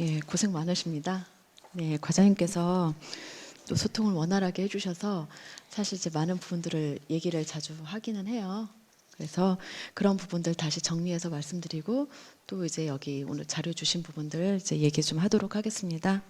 예, 고생 많으십니다. 네, 과장님께서 또 소통을 원활하게 해주셔서 사실 이제 많은 부분들을 얘기를 자주 하기는 해요. 그래서 그런 부분들 다시 정리해서 말씀드리고 또 이제 여기 오늘 자료 주신 부분들 이제 얘기 좀 하도록 하겠습니다.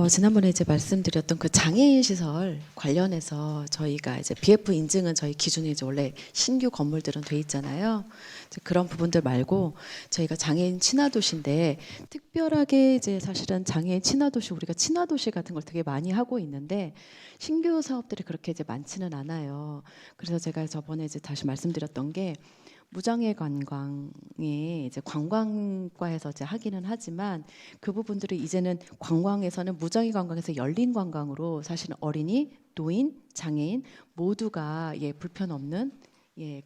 지난번에 이제 말씀드렸던 그 장애인 시설 관련해서 저희가 이제 BF 인증은 저희 기준에 이제 원래 신규 건물들은 돼 있잖아요. 이제 그런 부분들 말고 저희가 장애인 친화도시인데 특별하게 이제 사실은 장애인 친화도시 우리가 친화도시 같은 걸 되게 많이 하고 있는데 신규 사업들이 그렇게 이제 많지는 않아요. 그래서 제가 저번에 이제 다시 말씀드렸던 게 무장애 관광에 이제 관광과에서 이제 하기는 하지만 그 부분들이 이제는 관광에서는 무장애 관광에서 열린 관광으로 사실은 어린이, 노인, 장애인 모두가 불편 없는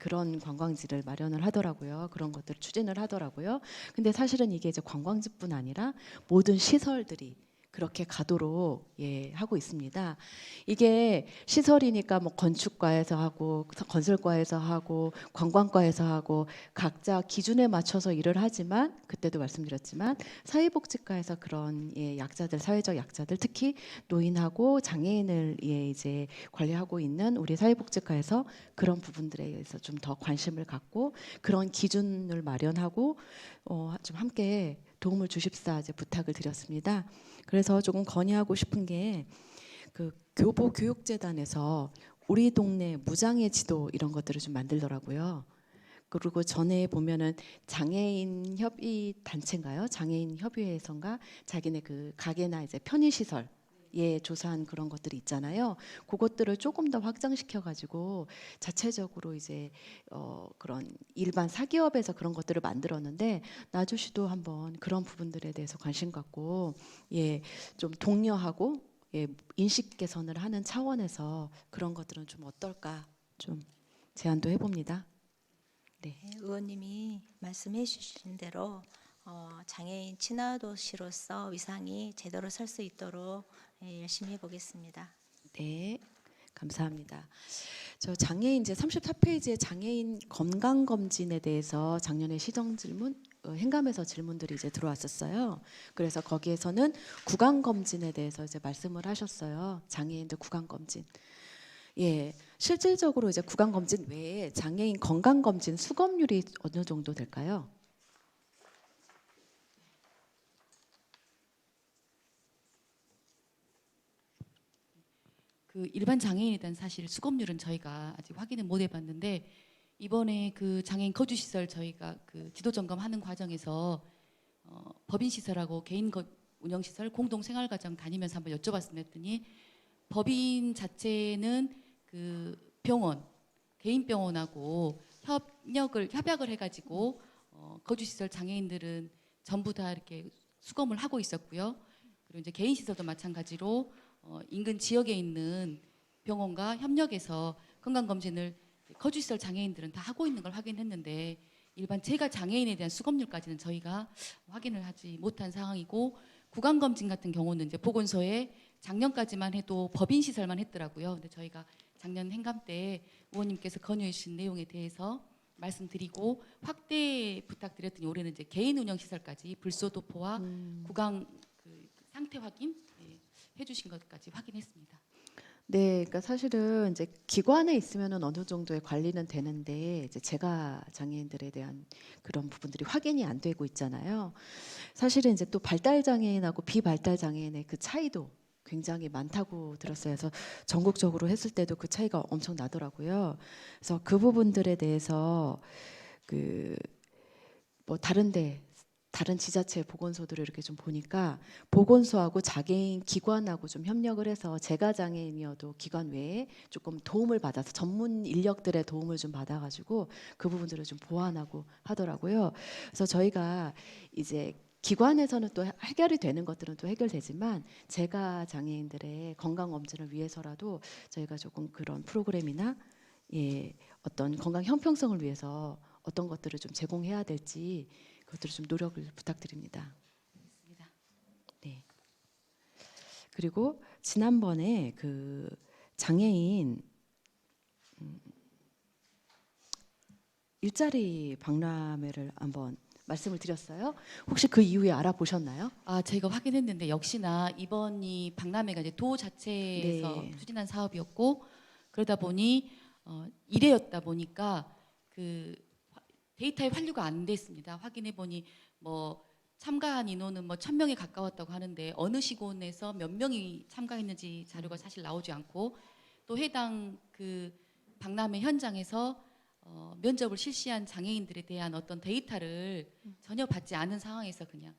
그런 관광지를 마련을 하더라고요. 그런 것들을 추진을 하더라고요. 근데 사실은 이게 이제 관광지뿐 아니라 모든 시설들이 그렇게 가도록 하고 있습니다. 이게 시설이니까 뭐 건축과에서 하고 건설과에서 하고 관광과에서 하고 각자 기준에 맞춰서 일을 하지만 그때도 말씀드렸지만 사회복지과에서 그런 약자들 사회적 약자들 특히 노인하고 장애인을 이제 관리하고 있는 우리 사회복지과에서 그런 부분들에 대해서 좀 더 관심을 갖고 그런 기준을 마련하고 좀 함께 도움을 주십사 이제 부탁을 드렸습니다. 그래서 조금 건의하고 싶은 게 그 교보교육재단에서 우리 동네 무장애 지도 이런 것들을 좀 만들더라고요. 그리고 전에 보면은 장애인 협의 단체인가요? 장애인 협의회에선가 자기네 그 가게나 이제 편의시설 조사한 그런 것들이 있잖아요. 그것들을 조금 더 확장시켜 가지고 자체적으로 이제 그런 일반 사기업에서 그런 것들을 만들었는데 나주시도 한번 그런 부분들에 대해서 관심 갖고 좀 독려하고 인식 개선을 하는 차원에서 그런 것들은 좀 어떨까 좀 제안도 해봅니다. 네. 네, 의원님이 말씀해 주신 대로 장애인 친화도시로서 위상이 제대로 설 수 있도록 열심히 해보겠습니다. 네, 감사합니다. 저 장애인 이제 34페이지에 장애인 건강 검진에 대해서 작년에 시정 질문 행감에서 질문들이 이제 들어왔었어요. 그래서 거기에서는 구강 검진에 대해서 이제 말씀을 하셨어요. 장애인들 구강 검진. 실질적으로 이제 구강 검진 외에 장애인 건강 검진 수검률이 어느 정도 될까요? 그 일반 장애인에 대한 사실 수검률은 저희가 아직 확인을 못 해봤는데 이번에 그 장애인 거주시설 저희가 그 지도 점검하는 과정에서 법인 시설하고 개인 운영 시설 공동 생활과정 다니면서 한번 여쭤봤으면 했더니 법인 자체는 그 병원 개인 병원하고 협약을 해가지고 거주시설 장애인들은 전부 다 이렇게 수검을 하고 있었고요. 그리고 이제 개인 시설도 마찬가지로 인근 지역에 있는 병원과 협력해서 건강검진을 거주시설 장애인들은 다 하고 있는 걸 확인했는데 일반 제가 장애인에 대한 수검률까지는 저희가 확인을 하지 못한 상황이고 구강검진 같은 경우는 이제 보건소에 작년까지만 해도 법인 시설만 했더라고요. 근데 저희가 작년 행감 때 의원님께서 건의해 주신 내용에 대해서 말씀드리고 확대 부탁드렸더니 올해는 이제 개인 운영 시설까지 불소도포와 구강 그 상태 확인 해주신 것까지 확인했습니다. 네, 그러니까 사실은 이제 기관에 있으면은 어느 정도의 관리는 되는데 이제 제가 장애인들에 대한 그런 부분들이 확인이 안 되고 있잖아요. 사실은 이제 또 발달 장애인하고 비발달 장애인의 그 차이도 굉장히 많다고 들었어요. 그래서 전국적으로 했을 때도 그 차이가 엄청 나더라고요. 그래서 그 부분들에 대해서 그 뭐 다른 지자체 보건소들을 이렇게 좀 보니까 보건소하고 장애인 기관하고 좀 협력을 해서 제가 장애인이어도 기관 외에 조금 도움을 받아서 전문 인력들의 도움을 좀 받아가지고 그 부분들을 좀 보완하고 하더라고요. 그래서 저희가 이제 기관에서는 또 해결이 되는 것들은 또 해결되지만 제가 장애인들의 건강 검진을 위해서라도 저희가 조금 그런 프로그램이나 어떤 건강 형평성을 위해서 어떤 것들을 좀 제공해야 될지 그것들을 좀 노력을 부탁드립니다. 알겠습니다. 네. 그리고 지난번에 그 장애인 일자리 박람회를 한번 말씀을 드렸어요. 혹시 그 이후에 알아보셨나요? 아, 제가 확인했는데 역시나 이번이 박람회가 이제 도 자체에서 네. 추진한 사업이었고 그러다 보니 1회였다 보니까 그 데이터의 환류가 안 됐습니다. 확인해 보니 뭐 참가한 인원은 뭐 1,000명에 가까웠다고 하는데 어느 시군에서 몇 명이 참가했는지 자료가 사실 나오지 않고 또 해당 그 박람회 현장에서 면접을 실시한 장애인들에 대한 어떤 데이터를 전혀 받지 않은 상황에서 그냥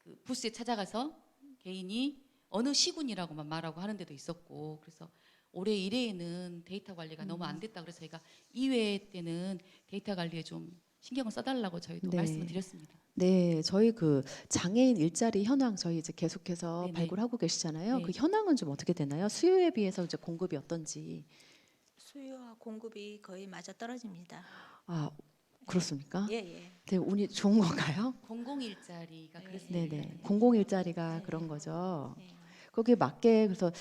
그 부스에 찾아가서 개인이 어느 시군이라고만 말하고 하는 데도 있었고 그래서 올해 1회에는 데이터 관리가 너무 안 됐다 그래서 저희가 2회 때는 데이터 관리에 좀 신경을 써달라고 저희도 네. 말씀을 드렸습니다. 네, 저희 그 장애인 일자리 현황 저희 이제 계속해서 네네. 발굴하고 계시잖아요. 네. 그 현황은 좀 어떻게 되나요? 수요에 비해서 이제 공급이 어떤지. 수요와 공급이 거의 맞아 떨어집니다. 아, 그렇습니까? 예, 예. 되게 운이 좋은 건가요? 공공 일자리가 네. 그렇습니다. 네네. 공공 일자리가 네, 그런 네. 거죠. 네. 거기에 맞게 그래서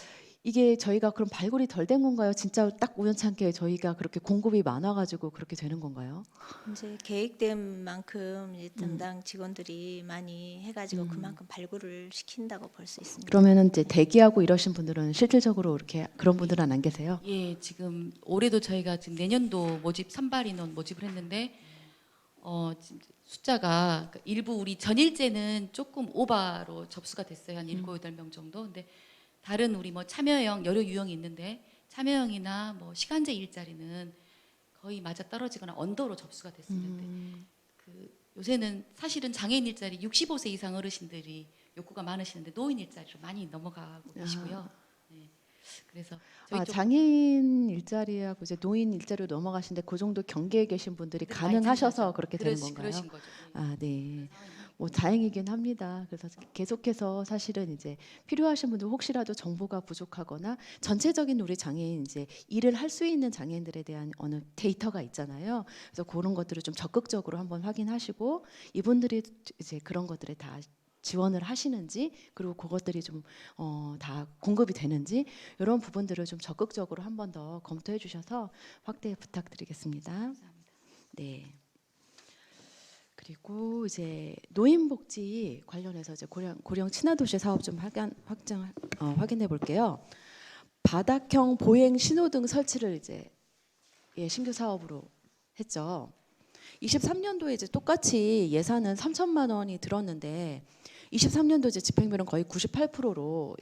이게 저희가 그럼 발굴이 덜 된 건가요? 진짜 딱 우연찮게 저희가 그렇게 공급이 많아가지고 그렇게 되는 건가요? 이제 계획된 만큼 이제 담당 직원들이 많이 해가지고 그만큼 발굴을 시킨다고 볼 수 있습니다. 그러면은 이제 대기하고 이러신 분들은 실질적으로 이렇게 그런 분들은 안 계세요? 예, 지금 올해도 저희가 지금 내년도 모집 선발 인원 모집을 했는데 지금 숫자가 그러니까 일부 우리 전일제는 조금 오바로 접수가 됐어요. 한 7, 8명 정도. 근데 다른 우리 뭐 참여형 여러 유형이 있는데 참여형이나 뭐 시간제 일자리는 거의 맞아 떨어지거나 언더로 접수가 됐습니다. 근데 그 요새는 사실은 장애인 일자리 65세 이상 어르신들이 욕구가 많으시는데 노인 일자리로 많이 넘어가고 계시고요. 네. 그래서 저희 아, 쪽 장애인 일자리하고 이제 노인 일자리로 넘어가신데 그 정도 경계에 계신 분들이 많이 드는 가능하셔서 거죠. 그렇게 되는 건가요? 그러신 거죠. 네. 아, 네. 그런 상황입니다. 뭐 다행이긴 합니다. 그래서 계속해서 사실은 이제 필요하신 분들 혹시라도 정보가 부족하거나 전체적인 우리 장애인 이제 일을 할 수 있는 장애인들에 대한 어느 데이터가 있잖아요. 그래서 그런 것들을 좀 적극적으로 한번 확인하시고 이분들이 이제 그런 것들에 다 지원을 하시는지 그리고 그것들이 좀 다 공급이 되는지 이런 부분들을 좀 적극적으로 한 번 더 검토해 주셔서 확대 부탁드리겠습니다. 감사합니다. 네. 그리고 이제 노인복지 관련해서 이제 고령 친화도시 사업 좀 확인해 볼게요. 바닥형 보행 신호등 설치를 이제 신규 사업으로 했죠. 23년도에 이제 똑같이 예산은 3천만 원이 들었는데 23년도 이제 집행비는 거의 98%로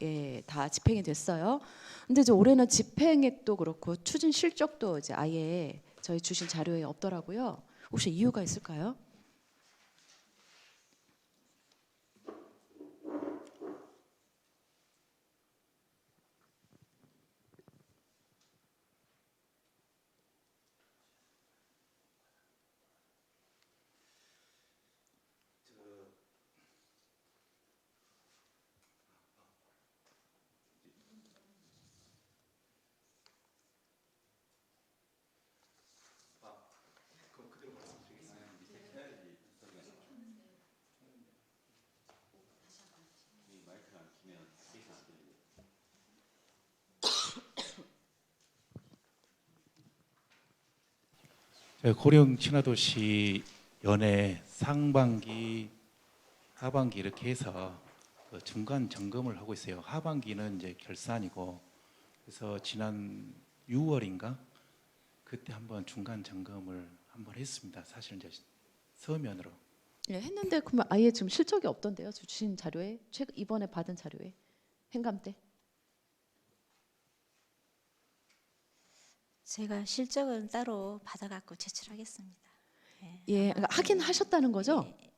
다 집행이 됐어요. 근데 이제 올해는 집행액도 그렇고 추진 실적도 이제 아예 저희 주신 자료에 없더라고요. 혹시 이유가 있을까요? 저희 고령 친화도시 연애 상반기, 하반기 이렇게 해서 그 중간 점검을 하고 있어요. 하반기는 이제 결산이고, 그래서 지난 6월인가 그때 한번 중간 점검을 한번 했습니다. 사실 이제 서면으로. 예, 했는데 그러면 아예 지금 실적이 없던데요. 주신 자료에 이번에 받은 자료에 행감 때. 제가 실적은 따로 받아갖고 제출하겠습니다. 예, 그러니까 하긴 하셨다는 거죠? 예,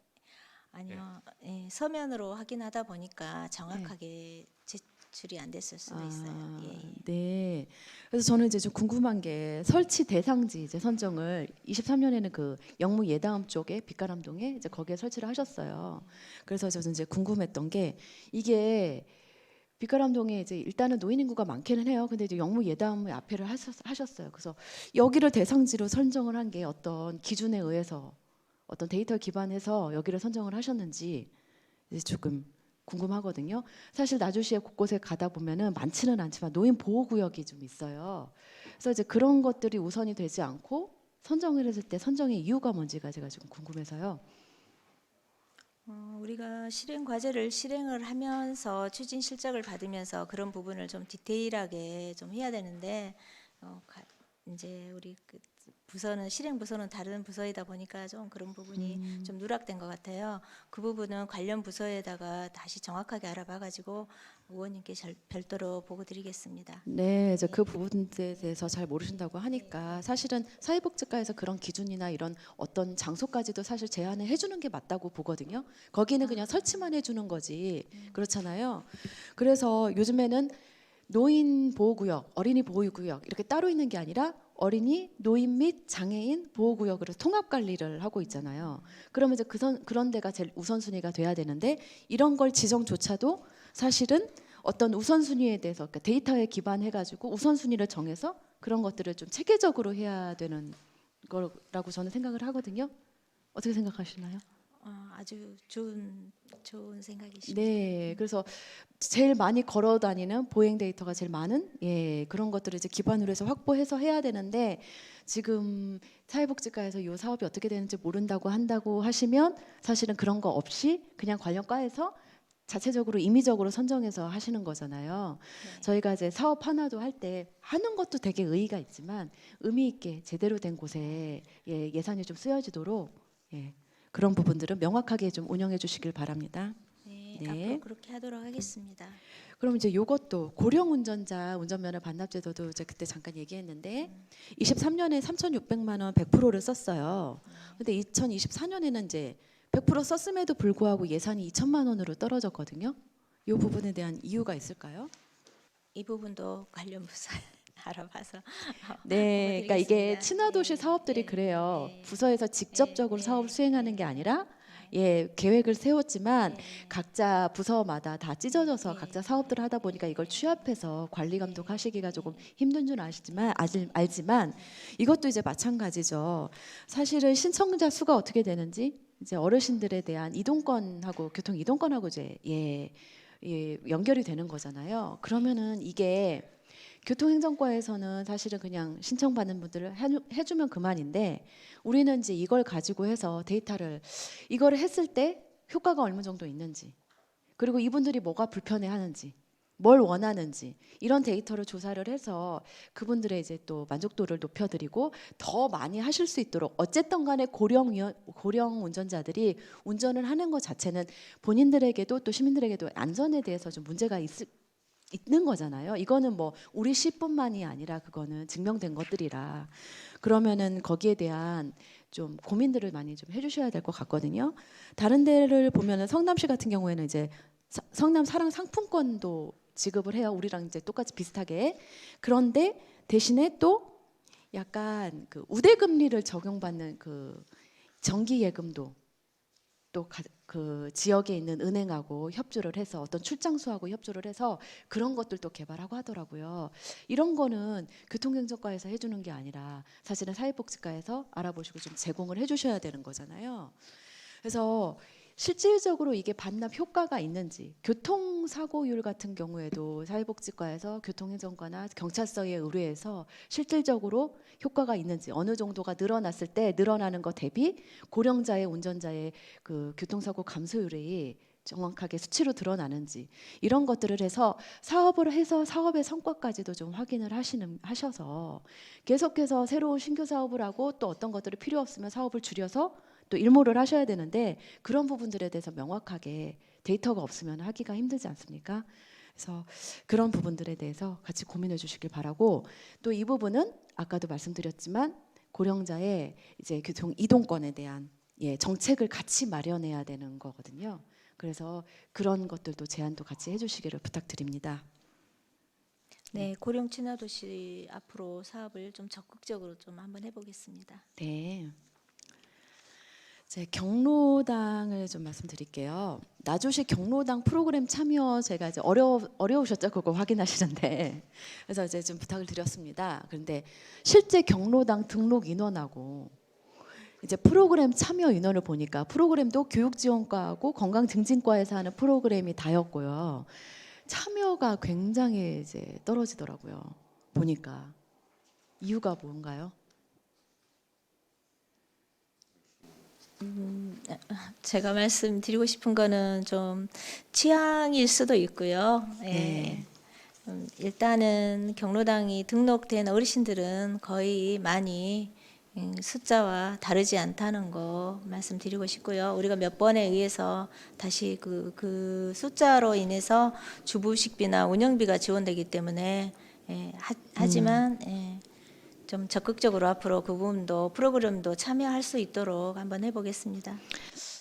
아니요, 예, 서면으로 확인하다 보니까 정확하게 제출이 안 됐을 수도 있어요. 예, 예. 네. 그래서 저는 이제 좀 궁금한 게 설치 대상지 이제 선정을 23년에는 그 영무 예다음 쪽에 빛가람동에 이제 거기에 설치를 하셨어요. 그래서 저는 이제 궁금했던 게 이게 빛가람동에 이제 일단은 노인 인구가 많기는 해요. 근데 이제 영무 예다음에 앞에를 하셨어요. 그래서 여기를 대상지로 선정을 한 게 어떤 기준에 의해서 어떤 데이터 기반해서 여기를 선정을 하셨는지 이제 조금 궁금하거든요. 사실 나주시에 곳곳에 가다 보면은 많지는 않지만 노인 보호 구역이 좀 있어요. 그래서 이제 그런 것들이 우선이 되지 않고 선정을 했을 때 선정의 이유가 뭔지가 제가 좀 궁금해서요. 우리가 실행 과제를 실행을 하면서 추진 실적을 받으면서 그런 부분을 좀 디테일하게 좀 해야 되는데 이제 우리 그 부서는 실행 부서는 다른 부서이다 보니까 좀 그런 부분이 좀 누락된 것 같아요. 그 부분은 관련 부서에다가 다시 정확하게 알아봐가지고 의원님께 별도로 보고 드리겠습니다. 네, 이제 그 부분에 대해서 잘 모르신다고 하니까 사실은 사회복지과에서 그런 기준이나 이런 어떤 장소까지도 사실 제한을 해주는 게 맞다고 보거든요. 거기는 그냥 설치만 해주는 거지 그렇잖아요. 그래서 요즘에는 노인 보호구역, 어린이 보호구역 이렇게 따로 있는 게 아니라 어린이, 노인 및 장애인 보호구역으로 통합 관리를 하고 있잖아요. 그러면 이제 그런 데가 제일 우선순위가 돼야 되는데 이런 걸 지정조차도 사실은 어떤 우선순위에 대해서 그러니까 데이터에 기반해가지고 우선순위를 정해서 그런 것들을 좀 체계적으로 해야 되는 거라고 저는 생각을 하거든요. 어떻게 생각하시나요? 아주 좋은 생각이십니다. 네, 그래서 제일 많이 걸어 다니는 보행 데이터가 제일 많은 그런 것들을 이제 기반으로 해서 확보해서 해야 되는데 지금 사회복지과에서 이 사업이 어떻게 되는지 모른다고 한다고 하시면 사실은 그런 거 없이 그냥 관련 과에서 자체적으로 임의적으로 선정해서 하시는 거잖아요. 네. 저희가 이제 사업 하나도 할 때 하는 것도 되게 의의가 있지만 의미 있게 제대로 된 곳에 예산이 좀 쓰여지도록 그런 부분들은 명확하게 좀 운영해 주시길 바랍니다. 네, 네. 앞으로 그렇게 하도록 하겠습니다. 그럼 이제 요것도 고령 운전자 운전면허 반납제도도 이제 그때 잠깐 얘기했는데 23년에 3,600만 원 100%를 썼어요. 근데 2024년에는 이제 100% 썼음에도 불구하고 예산이 2천만 원으로 떨어졌거든요. 이 부분에 대한 이유가 있을까요? 이 부분도 관련 부서 알아봐서 네, 그러니까 이게 보고드리겠습니다. 친화도시 네, 사업들이 네, 그래요. 네. 부서에서 직접적으로 네, 사업을 네, 수행하는 네, 게 네. 아니라 계획을 세웠지만 네. 각자 부서마다 다 찢어져서 네. 각자 사업들을 하다 보니까 이걸 취합해서 관리 감독하시기가 조금 네. 힘든 줄 알지만 이것도 이제 마찬가지죠. 사실은 신청자 수가 어떻게 되는지 이제 어르신들에 대한 이동권하고 교통 이동권하고 이제 연결이 되는 거잖아요. 그러면은 이게 교통행정과에서는 사실은 그냥 신청받는 분들을 해주면 그만인데 우리는 이제 이걸 가지고 해서 데이터를 이걸 했을 때 효과가 어느 정도 있는지 그리고 이분들이 뭐가 불편해하는지 뭘 원하는지 이런 데이터를 조사를 해서 그분들의 이제 또 만족도를 높여드리고 더 많이 하실 수 있도록 어쨌든 간에 고령 운전자들이 운전을 하는 것 자체는 본인들에게도 또 시민들에게도 안전에 대해서 좀 문제가 있는 거잖아요. 이거는 뭐 우리 시뿐만이 아니라 그거는 증명된 것들이라 그러면은 거기에 대한 좀 고민들을 많이 좀 해주셔야 될 것 같거든요. 다른 데를 보면은 성남시 같은 경우에는 이제 성남 사랑 상품권도 지급을 해요. 우리랑 이제 똑같이 비슷하게. 그런데 대신에 또 약간 그 우대금리를 적용받는 그 정기예금도 또 그 지역에 있는 은행하고 협조를 해서 어떤 출장수하고 협조를 해서 그런 것들도 개발하고 하더라고요. 이런 거는 교통행정과에서 해주는 게 아니라 사실은 사회복지과에서 알아보시고 좀 제공을 해주셔야 되는 거잖아요. 그래서 실질적으로 이게 반납 효과가 있는지 교통사고율 같은 경우에도 사회복지과에서 교통행정과나 경찰서에 의뢰해서 실질적으로 효과가 있는지 어느 정도가 늘어났을 때 늘어나는 것 대비 고령자의 운전자의 그 교통사고 감소율이 정확하게 수치로 드러나는지 이런 것들을 해서 사업을 해서 사업의 성과까지도 좀 확인을 하셔서 계속해서 새로운 신규 사업을 하고 또 어떤 것들이 필요 없으면 사업을 줄여서 또 일모를 하셔야 되는데 그런 부분들에 대해서 명확하게 데이터가 없으면 하기가 힘들지 않습니까? 그래서 그런 부분들에 대해서 같이 고민해 주시길 바라고 또 이 부분은 아까도 말씀드렸지만 고령자의 이제 교통 이동권에 대한 정책을 같이 마련해야 되는 거거든요. 그래서 그런 것들도 제안도 같이 해주시기를 부탁드립니다. 네, 고령 친화도시 앞으로 사업을 좀 적극적으로 좀 한번 해보겠습니다. 네. 제 경로당을 좀 말씀드릴게요. 나주시 경로당 프로그램 참여 제가 이제 어려우셨죠? 그거 확인하시는데 그래서 이제 좀 부탁을 드렸습니다. 그런데 실제 경로당 등록 인원하고 이제 프로그램 참여 인원을 보니까 프로그램도 교육지원과하고 건강증진과에서 하는 프로그램이 다였고요. 참여가 굉장히 이제 떨어지더라고요. 보니까 이유가 뭔가요? 제가 말씀드리고 싶은 거는 좀 취향일 수도 있고요. 예. 네. 일단은 경로당이 등록된 어르신들은 거의 많이 숫자와 다르지 않다는 거 말씀드리고 싶고요. 우리가 몇 번에 의해서 다시 그 숫자로 인해서 주부식비나 운영비가 지원되기 때문에 하지만 좀 적극적으로 앞으로 그 부분도 프로그램도 참여할 수 있도록 한번 해보겠습니다.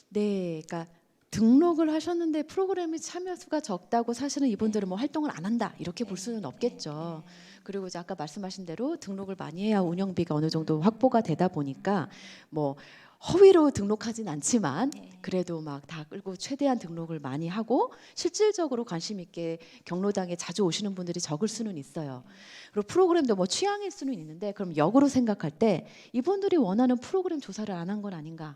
네, 그러니까 등록을 하셨는데 프로그램에 참여 수가 적다고 사실은 이분들은 뭐 활동을 안 한다 이렇게 볼 수는 없겠죠. 그리고 이제 아까 말씀하신 대로 등록을 많이 해야 운영비가 어느 정도 확보가 되다 보니까 뭐 허위로 등록하진 않지만 그래도 막 다 끌고 최대한 등록을 많이 하고 실질적으로 관심 있게 경로당에 자주 오시는 분들이 적을 수는 있어요. 그리고 프로그램도 뭐 취향일 수는 있는데 그럼 역으로 생각할 때 이분들이 원하는 프로그램 조사를 안 한 건 아닌가?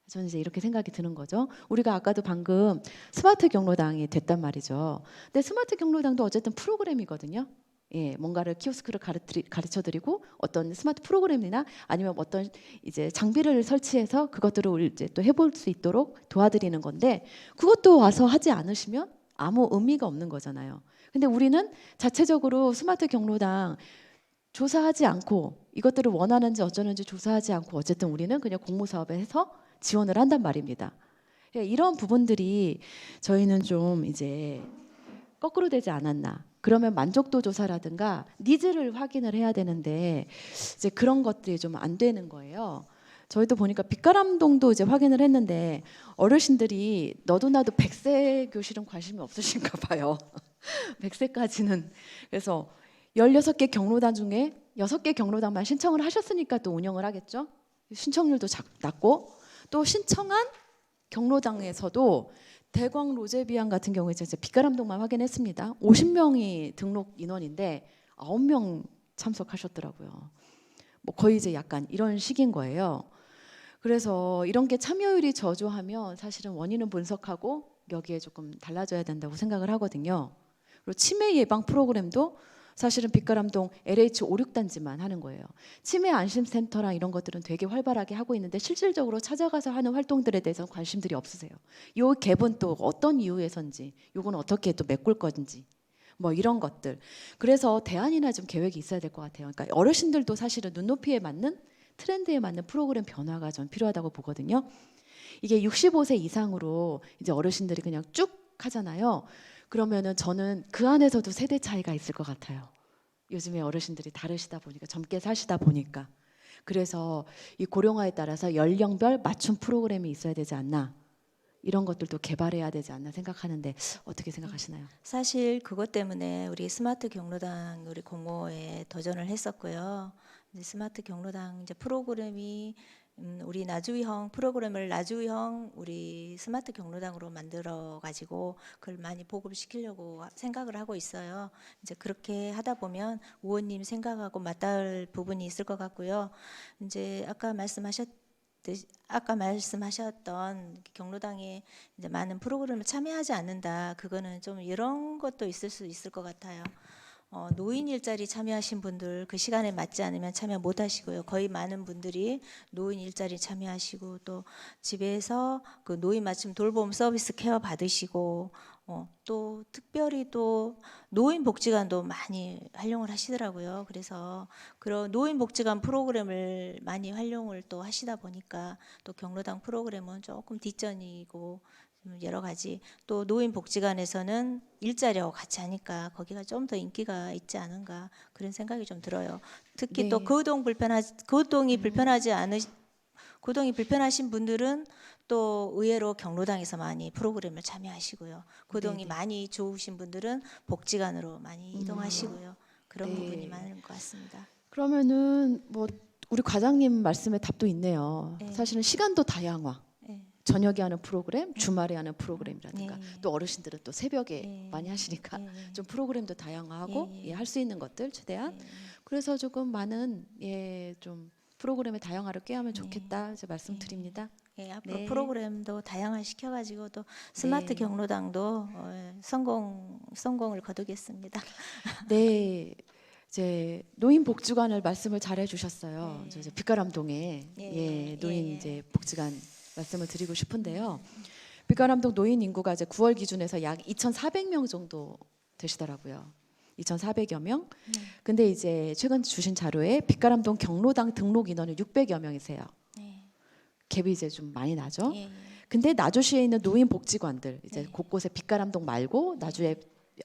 저는 이제 이렇게 생각이 드는 거죠. 우리가 아까도 방금 스마트 경로당이 됐단 말이죠. 근데 스마트 경로당도 어쨌든 프로그램이거든요. 예, 뭔가를 키오스크를 가르쳐드리고 어떤 스마트 프로그램이나 아니면 어떤 이제 장비를 설치해서 그것들을 이제 또 해볼 수 있도록 도와드리는 건데 그것도 와서 하지 않으시면 아무 의미가 없는 거잖아요. 근데 우리는 자체적으로 스마트 경로당 조사하지 않고 이것들을 원하는지 어쩌는지 조사하지 않고 어쨌든 우리는 그냥 공모사업에 해서 지원을 한단 말입니다. 이런 부분들이 저희는 좀 이제 거꾸로 되지 않았나. 그러면 만족도 조사라든가 니즈를 확인을 해야 되는데 이제 그런 것들이 좀 안 되는 거예요. 저희도 보니까 빛가람동도 이제 확인을 했는데 어르신들이 너도 나도 100세 교실은 관심이 없으신가 봐요. 100세까지는. 그래서 16개 경로당 중에 6개 경로당만 신청을 하셨으니까 또 운영을 하겠죠. 신청률도 낮고 또 신청한 경로당에서도 대광 로제비앙 같은 경우에 이제 빛가람동만 확인했습니다. 50명이 등록 인원인데 9명 참석하셨더라고요. 뭐 거의 이제 약간 이런 식인 거예요. 그래서 이런 게 참여율이 저조하면 사실은 원인은 분석하고 여기에 조금 달라져야 된다고 생각을 하거든요. 그리고 치매 예방 프로그램도 사실은 빛가람동 LH 5, 6단지만 하는 거예요. 치매 안심센터랑 이런 것들은 되게 활발하게 하고 있는데 실질적으로 찾아가서 하는 활동들에 대해서 관심들이 없으세요. 이 갭은 또 어떤 이유에서인지, 요건 어떻게 또 메꿀 건지, 뭐 이런 것들. 그래서 대안이나 좀 계획이 있어야 될 것 같아요. 그러니까 어르신들도 사실은 눈높이에 맞는 트렌드에 맞는 프로그램 변화가 좀 필요하다고 보거든요. 이게 65세 이상으로 이제 어르신들이 그냥 쭉 하잖아요. 그러면은 저는 그 안에서도 세대 차이가 있을 것 같아요. 요즘에 어르신들이 다르시다 보니까 젊게 사시다 보니까 그래서 이 고령화에 따라서 연령별 맞춤 프로그램이 있어야 되지 않나 이런 것들도 개발해야 되지 않나 생각하는데 어떻게 생각하시나요? 사실 그것 때문에 우리 스마트 경로당 우리 공모에 도전을 했었고요. 이제 스마트 경로당 이제 프로그램이 우리 나주형 프로그램을 나주형 우리 스마트 경로당으로 만들어 가지고 그걸 많이 보급시키려고 생각을 하고 있어요. 이제 그렇게 하다 보면 의원님 생각하고 맞닿을 부분이 있을 것 같고요. 이제 아까 말씀하셨던 경로당에 이제 많은 프로그램을 참여하지 않는다. 그거는 좀 이런 것도 있을 수 있을 것 같아요. 노인 일자리 참여하신 분들 그 시간에 맞지 않으면 참여 못 하시고요. 거의 많은 분들이 노인 일자리 참여하시고 또 집에서 그 노인 맞춤 돌봄 서비스 케어 받으시고 또 특별히 또 노인 복지관도 많이 활용을 하시더라고요. 그래서 그런 노인 복지관 프로그램을 많이 활용을 또 하시다 보니까 또 경로당 프로그램은 조금 뒷전이고 여러 가지 또 노인복지관에서는 일자리하고 같이 하니까 거기가 좀 더 인기가 있지 않은가 그런 생각이 좀 들어요. 특히 또 네. 거동이 불편하신 분들은 또 의외로 경로당에서 많이 프로그램을 참여하시고요. 거동이 네네. 많이 좋으신 분들은 복지관으로 많이 이동하시고요. 그런 네. 부분이 많은 것 같습니다. 그러면은 뭐 우리 과장님 말씀에 답도 있네요. 네. 사실은 시간도 다양화. 네. 저녁에 하는 프로그램, 주말에 하는 프로그램이라든가 네. 또 어르신들은 또 새벽에 네. 많이 하시니까 네. 좀 프로그램도 다양화하고 예, 예. 예, 할 수 있는 것들 최대한 네. 그래서 조금 많은 좀 프로그램의 다양화를 꾀하면 좋겠다 이제 말씀드립니다. 예, 앞으로 네. 프로그램도 다양화 시켜가지고 또 스마트 네. 경로당도 성공을 거두겠습니다. 네. 이제 노인 복지관을 말씀을 잘 해주셨어요. 네. 저 이제 빛가람동에 예, 노인 예. 이제 복지관 말씀을 드리고 싶은데요. 빛가람동 노인 인구가 이제 9월 기준에서 약 2,400명 정도 되시더라고요. 2,400여 명. 근데 이제 최근 주신 자료에 빛가람동 경로당 등록 인원은 600여 명이세요. 네. 갭이 이제 좀 많이 나죠. 예, 예. 근데 나주시에 있는 노인 복지관들 이제 네. 곳곳에 빛가람동 말고 나주에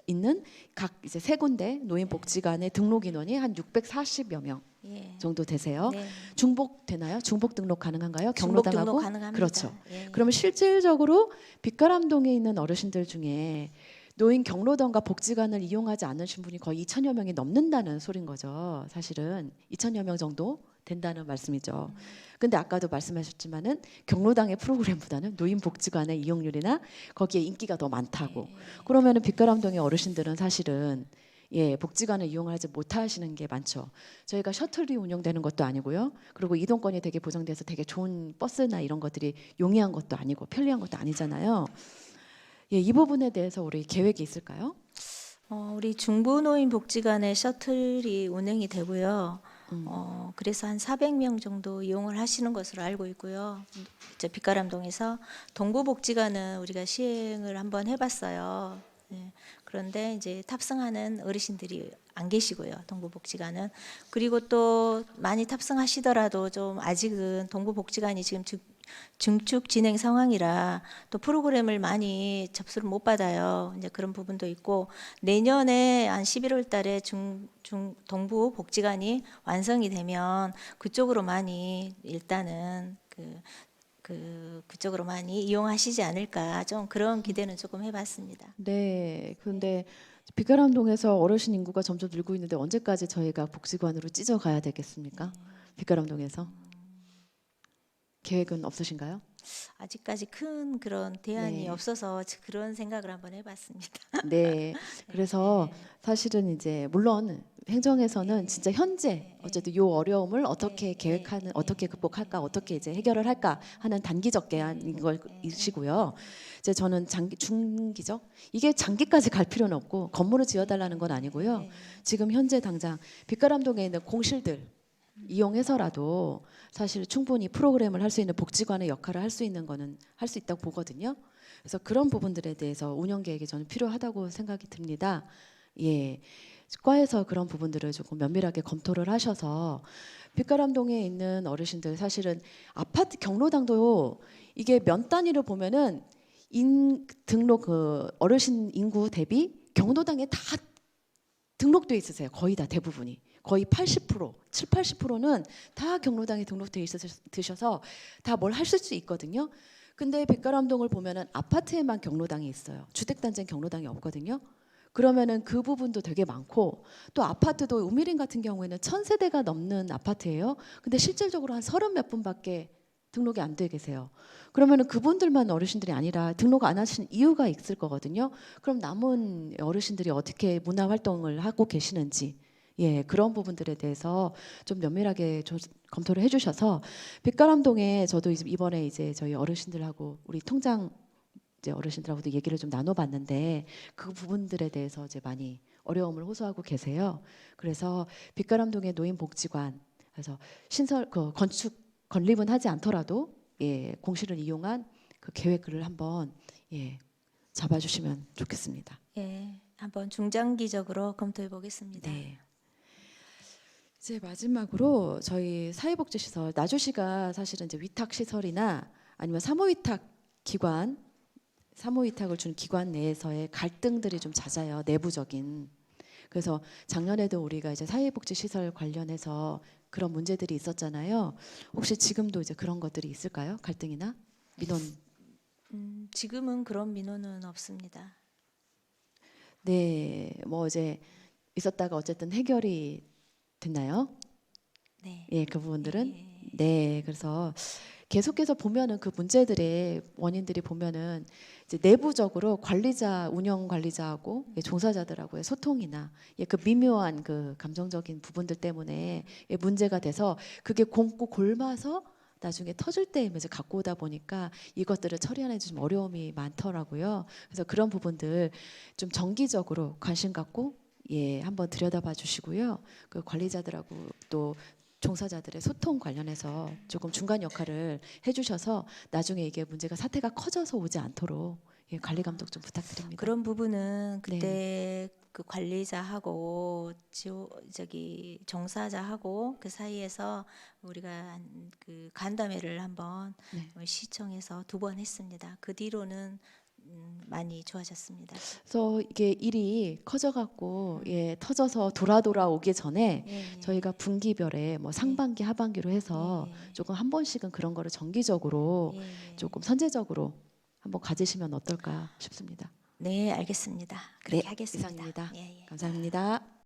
있는 각 이제 세 군데 노인 복지관의 등록 인원이 한 640여 명 예. 정도 되세요. 네. 중복 되나요? 중복 등록 가능한가요? 중복 경로당하고 등록 가능합니다. 그렇죠. 예. 그러면 실질적으로 빛가람동에 있는 어르신들 중에 노인 경로당과 복지관을 이용하지 않으신 분이 거의 2천여 명이 넘는다는 소린 거죠. 사실은 2천여 명 정도 된다는 말씀이죠. 근데 아까도 말씀하셨지만은 경로당의 프로그램보다는 노인 복지관의 이용률이나 거기에 인기가 더 많다고. 그러면은 빛가람동의 어르신들은 사실은 복지관을 이용하지 못하시는 게 많죠. 저희가 셔틀이 운영되는 것도 아니고요. 그리고 이동권이 되게 보장돼서 되게 좋은 버스나 이런 것들이 용이한 것도 아니고 편리한 것도 아니잖아요. 이 부분에 대해서 우리 계획이 있을까요? 우리 중부노인복지관에 셔틀이 운행이 되고요. 그래서 한 400명 정도 이용을 하시는 것으로 알고 있고요. 저 빛가람동에서 동부복지관은 우리가 시행을 한번 해봤어요. 네. 그런데 이제 탑승하는 어르신들이 안 계시고요. 동부복지관은. 그리고 또 많이 탑승하시더라도 좀 아직은 동부복지관이 지금 증축 진행 상황이라 또 프로그램을 많이 접수를 못 받아요. 이제 그런 부분도 있고 내년에 한 11월 달에 동부 복지관이 완성이 되면 그쪽으로 많이 일단은 그쪽으로 많이 이용하시지 않을까 좀 그런 기대는 조금 해봤습니다. 네. 근데 빛가람동에서 어르신 인구가 점점 늘고 있는데 언제까지 저희가 복지관으로 찢어가야 되겠습니까? 빛가람동에서 계획은 없으신가요? 아직까지 큰 그런 대안이 네. 없어서 그런 생각을 한번 해봤습니다. 네. 그래서 사실은 이제 물론 행정에서는 진짜 현재 어쨌든 요 어려움을 어떻게 계획하는, 어떻게 극복할까, 어떻게 이제 해결을 할까 하는 단기적 대안인 걸이시고요. 이제 저는 중기적 이게 장기까지 갈 필요는 없고 건물을 지어달라는 건 아니고요. 지금 현재 당장 빛가람동에 있는 공실들 이용해서라도 사실 충분히 프로그램을 할 수 있는 복지관의 역할을 할 수 있는 거는 할 수 있다고 보거든요. 그래서 그런 부분들에 대해서 운영 계획이 저는 필요하다고 생각이 듭니다. 예. 과에서 그런 부분들을 조금 면밀하게 검토를 하셔서 빛가람동에 있는 어르신들 사실은 아파트 경로당도 이게 면 단위로 보면은 등록 그 어르신 인구 대비 경로당에 다 등록돼 있으세요. 거의 다 대부분이. 거의 80%, 7, 80%는 다 경로당에 등록돼 있으셔서 다 뭘 하실 수 있거든요. 근데 빛가람동을 보면은 아파트에만 경로당이 있어요. 주택단지엔 경로당이 없거든요. 그러면은 그 부분도 되게 많고 또 아파트도 우미림 같은 경우에는 1000세대가 넘는 아파트예요. 근데 실질적으로 한 30 몇 분밖에 등록이 안 돼 계세요. 그러면은 그분들만 어르신들이 아니라 등록 안 하신 이유가 있을 거거든요. 그럼 남은 어르신들이 어떻게 문화 활동을 하고 계시는지 그런 부분들에 대해서 좀 면밀하게 검토를 해주셔서 빛가람동에 저도 이번에 이제 저희 어르신들하고 우리 통장 이제 어르신들하고도 얘기를 좀 나눠봤는데 그 부분들에 대해서 이제 많이 어려움을 호소하고 계세요. 그래서 빛가람동의 노인복지관 그래서 신설 건립은 하지 않더라도 공실을 이용한 그 계획을 한번 잡아주시면 좋겠습니다. 예, 한번 중장기적으로 검토해 보겠습니다. 네. 이제 마지막으로 저희 사회복지시설 나주시가 사실은 이제 위탁 시설이나 아니면 사무위탁 기관, 사무위탁을 주는 기관 내에서의 갈등들이 좀 잦아요. 내부적인. 그래서 작년에도 우리가 이제 사회복지시설 관련해서 그런 문제들이 있었잖아요. 혹시 지금도 이제 그런 것들이 있을까요? 갈등이나 민원? 지금은 그런 민원은 없습니다. 네, 뭐 이제 있었다가 어쨌든 해결이 됐나요? 네. 예, 그 부분들은 예. 네, 그래서 계속해서 보면은 그 문제들의 원인들이 보면은 이제 내부적으로 관리자, 운영 관리자하고 종사자들하고의 소통이나 그 미묘한 그 감정적인 부분들 때문에 문제가 돼서 그게 곰고 골마서 나중에 터질 때 이제 갖고 오다 보니까 이것들을 처리하는 데 좀 어려움이 많더라고요. 그래서 그런 부분들 좀 정기적으로 관심 갖고 예, 한번 들여다봐 주시고요. 그 관리자들하고 또 종사자들의 소통 관련해서 조금 중간 역할을 해주셔서 나중에 이게 문제가 사태가 커져서 오지 않도록 예, 관리 감독 좀 부탁드립니다. 그런 부분은 네. 그때 그 관리자하고 저기 종사자하고 그 사이에서 우리가 그 간담회를 한번 네. 시청에서 2번 했습니다. 그 뒤로는 많이 좋아졌습니다. 그래서 이게 일이 커져갖고 예, 터져서 돌아 오기 전에 예, 예. 저희가 분기별에 뭐 상반기, 하반기로 해서 예, 예. 조금 한 번씩은 그런 거를 정기적으로 예, 예. 조금 선제적으로 한번 가지시면 어떨까 싶습니다. 네, 알겠습니다. 그렇게 네, 하겠습니다. 이상입니다. 예, 예. 감사합니다.